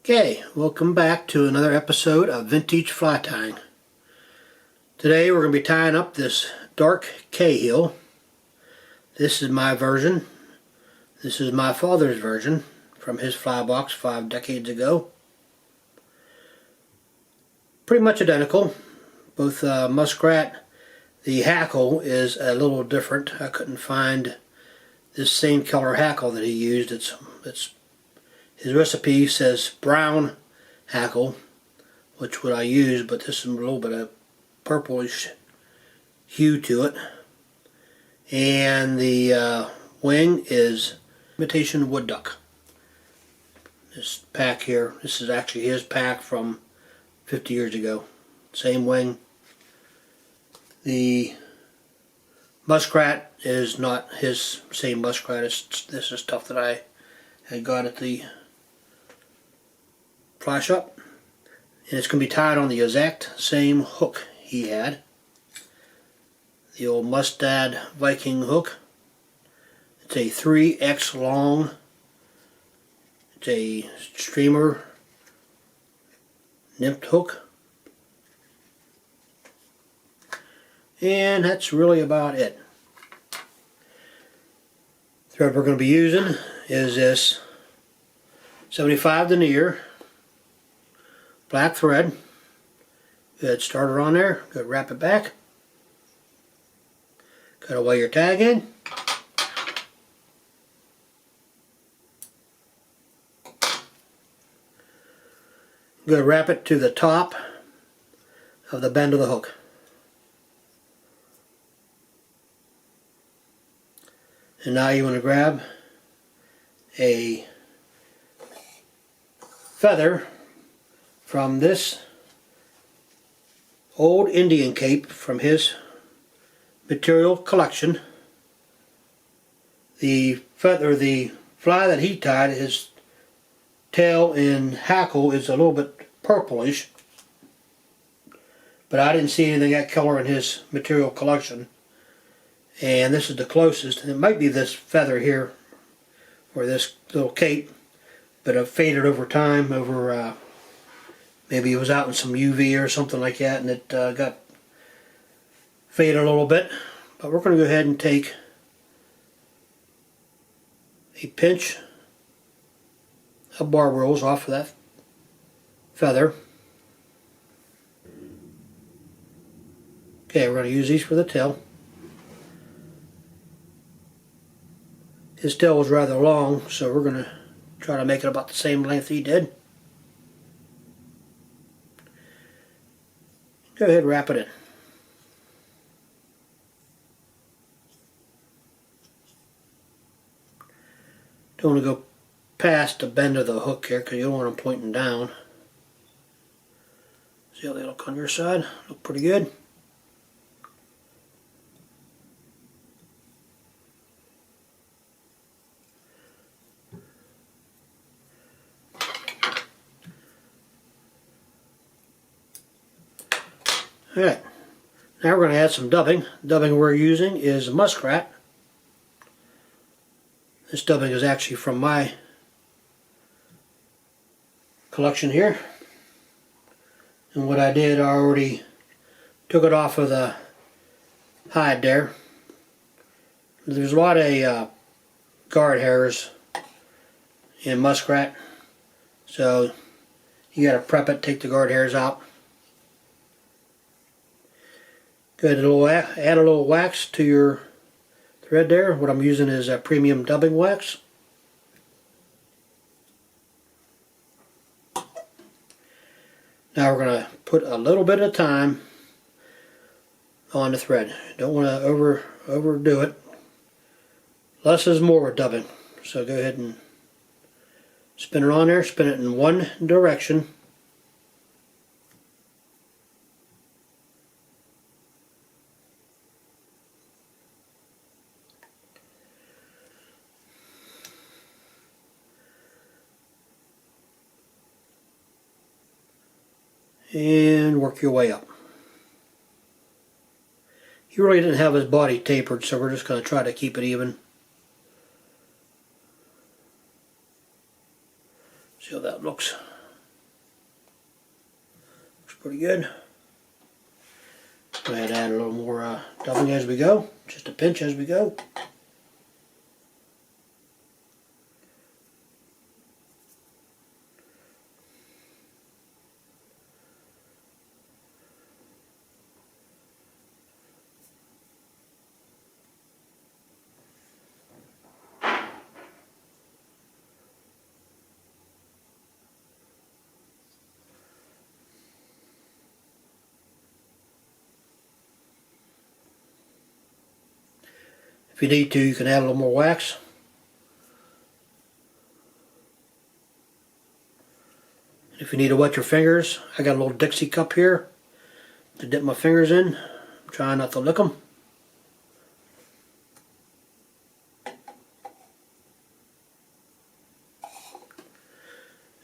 Okay, welcome back to another episode of Vintage Fly Tying. Today we're going to be tying up this dark Cahill. This is my version. This is my father's version from his fly box 5 decades ago. Pretty much identical. Both muskrat. The hackle is a little different. I couldn't find this same color hackle that he used. His recipe says brown hackle, which would I use, but this is a little bit of purplish hue to it. And the wing is imitation wood duck. This pack here, this is actually his pack from 50 years ago. Same wing. The muskrat is not his same muskrat. This is stuff that I had got at the fly shop, and it's going to be tied on the exact same hook he had, the old Mustad Viking hook. It's a 3X long. It's a streamer nipped hook, and that's really about it. Thread we're going to be using is this 75 denier black thread. Good starter on there. Good, wrap it back. Cut away your tag in. Good, wrap it to the top of the bend of the hook. And now you want to grab a feather from this old Indian cape from his material collection. The fly that he tied, his tail and hackle is a little bit purplish, but I didn't see anything that color in his material collection, and this is the closest. It might be this feather here or this little cape, but it faded over time. Maybe it was out in some UV or something like that, and it got faded a little bit. But we're going to go ahead and take a pinch of barb rolls off of that feather. Okay, we're going to use these for the tail. His tail was rather long, so we're going to try to make it about the same length he did. Go ahead and wrap it in. Don't want to go past the bend of the hook here because you don't want them pointing down. See how they look on your side? Look pretty good. Alright, now we're going to add some dubbing. The dubbing we're using is muskrat. This dubbing is actually from my collection here. And what I did, I already took it off of the hide there. There's a lot of guard hairs in muskrat, so you got to prep it, take the guard hairs out. Good, add a little wax to your thread there. What I'm using is a premium dubbing wax. Now we're going to put a little bit of time on the thread. Don't want to overdo it. Less is more with dubbing. So go ahead and spin it on there. Spin it in one direction. And work your way up. He really didn't have his body tapered, so we're just going to try to keep it even. See how that looks. pretty good. Go ahead and add a little more doubling as we go, just a pinch as we go. If you need to, you can add a little more wax. If you need to wet your fingers, I got a little Dixie cup here to dip my fingers in. I'm trying not to lick them.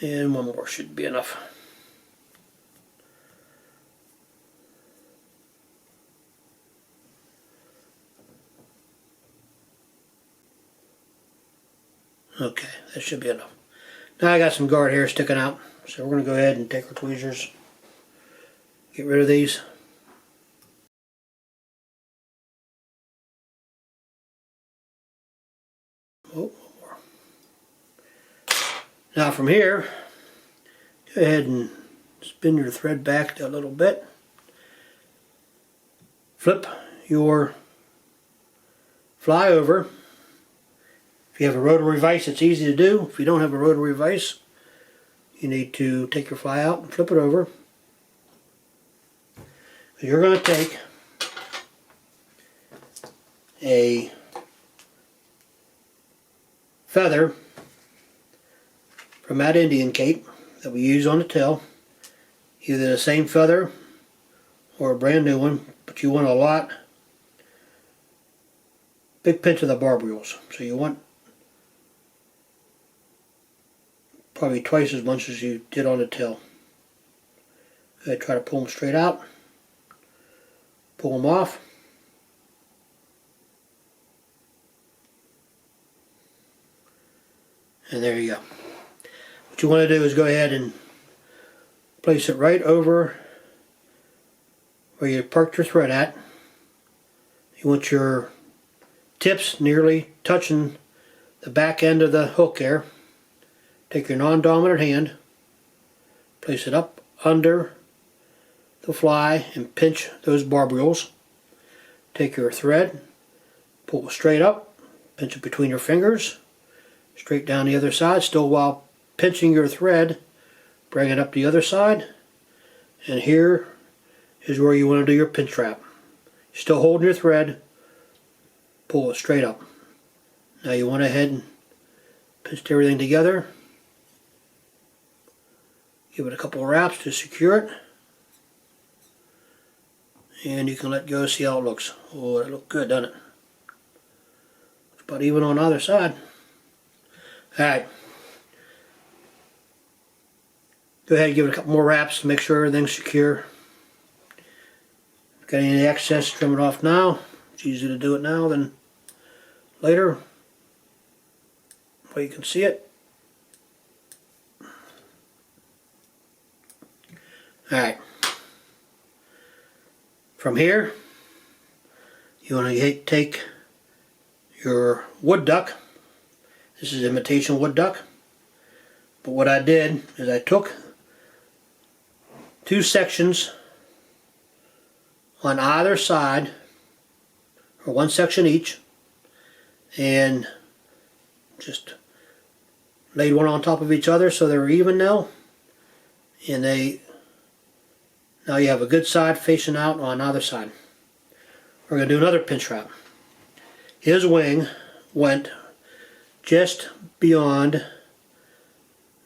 And one more should be enough. Okay, that should be enough. Now I got some guard hair sticking out, so we're going to go ahead and take our tweezers, get rid of these. Oh, one more. Now from here, go ahead and spin your thread back a little bit. Flip your fly over. If you have a rotary vise, it's easy to do. If you don't have a rotary vise, you need to take your fly out and flip it over. You're going to take a feather from that Indian cape that we use on the tail, either the same feather or a brand new one, but you want a lot, big pinch of the barb reels. So you want probably twice as much as you did on the tail. I try to pull them straight out, pull them off. And there you go. What you want to do is go ahead and place it right over where you parked your thread at. You want your tips nearly touching the back end of the hook there. Take your non-dominant hand, place it up under the fly and pinch those barb reels. Take your thread, pull it straight up, pinch it between your fingers, straight down the other side, still while pinching your thread, bring it up the other side, and here is where you want to do your pinch trap. Still holding your thread, pull it straight up. Now you want to head and pinch everything together. Give it a couple of wraps to secure it. And you can let go, see how it looks. Oh, it looks good, doesn't it? It's about even on the other side. Alright. Go ahead and give it a couple more wraps to make sure everything's secure. If got any excess, trim it off now. It's easier to do it now than later. Well, you can see it. Alright. From here, you want to take your wood duck. This is imitation wood duck. But what I did is I took two sections on either side, or one section each, and just laid one on top of each other so they're even now. And now you have a good side facing out on either side. We're going to do another pinch trap. His wing went just beyond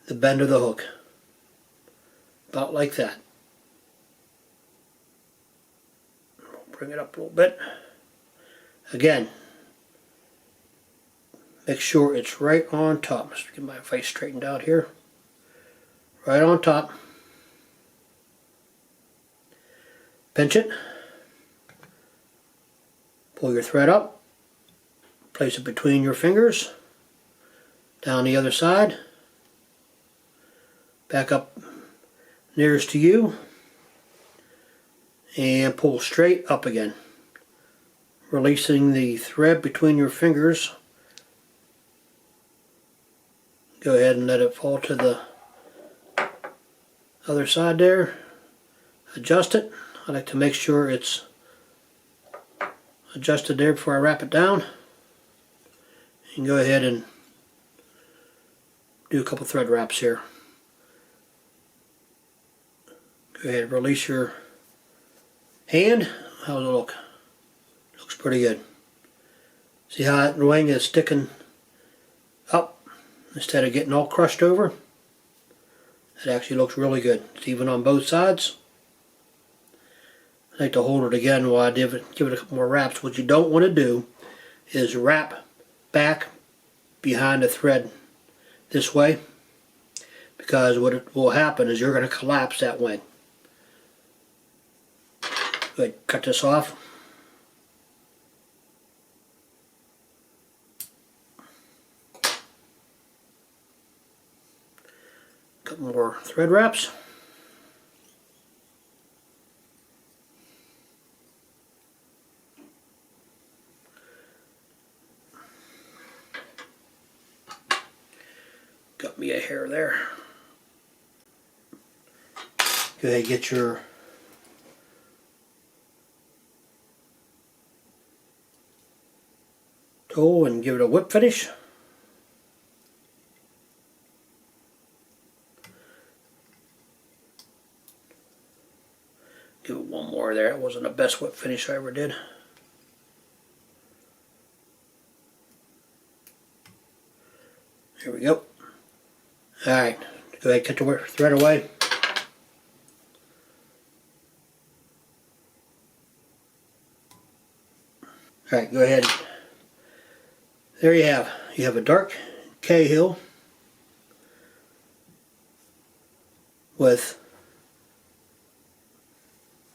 the bend of the hook. About like that. Bring it up a little bit. Again, make sure it's right on top. Let's get my face straightened out here. Right on top. Pinch it. Pull your thread up. Place it between your fingers. Down the other side. Back up nearest to you. and pull straight up again, releasing the thread between your fingers. Go ahead and let it fall to the other side there. Adjust it. I like to make sure it's adjusted there before I wrap it down. You can go ahead and do a couple thread wraps here. Go ahead and release your hand. How does it look? Looks pretty good. See how that wing is sticking up instead of getting all crushed over? It actually looks really good. It's even on both sides. I like to hold it again while I give it a couple more wraps. What you don't want to do is wrap back behind the thread this way, because will happen is you're going to collapse that wing. Go ahead, cut this off. Couple more thread wraps. Got me a hair there. Go ahead and get your tool and give it a whip finish. Give it one more there. It wasn't the best whip finish I ever did. Here we go. Alright, go ahead and cut the thread away. Alright, go ahead. There you have. You have a dark Cahill with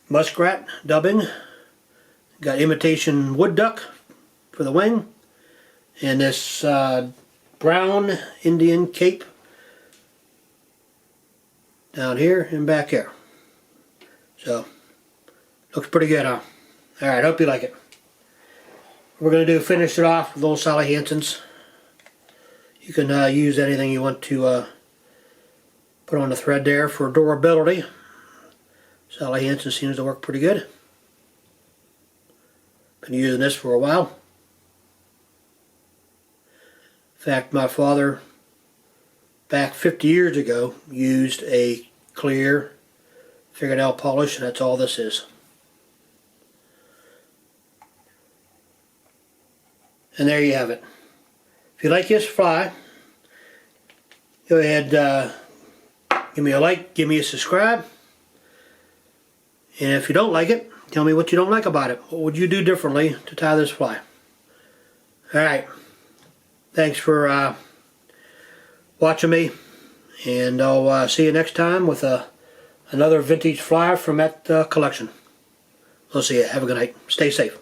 muskrat dubbing. Got imitation wood duck for the wing, and this brown Indian cape down here and back here. So, looks pretty good, huh? Alright, hope you like it. We're going to do finish it off with little Sally Hansen's. You can use anything you want to put on the thread there for durability. Sally Hansen seems to work pretty good. Been using this for a while. In fact, my father, back 50 years ago, used a clear fingernail polish, and that's all this is. And there you have it. If you like this fly, go ahead, give me a like, give me a subscribe. And if you don't like it, tell me what you don't like about it. What would you do differently to tie this fly? Alright. Thanks for watching me. And I'll see you next time with another vintage fly from that collection. We'll see you. Have a good night. Stay safe.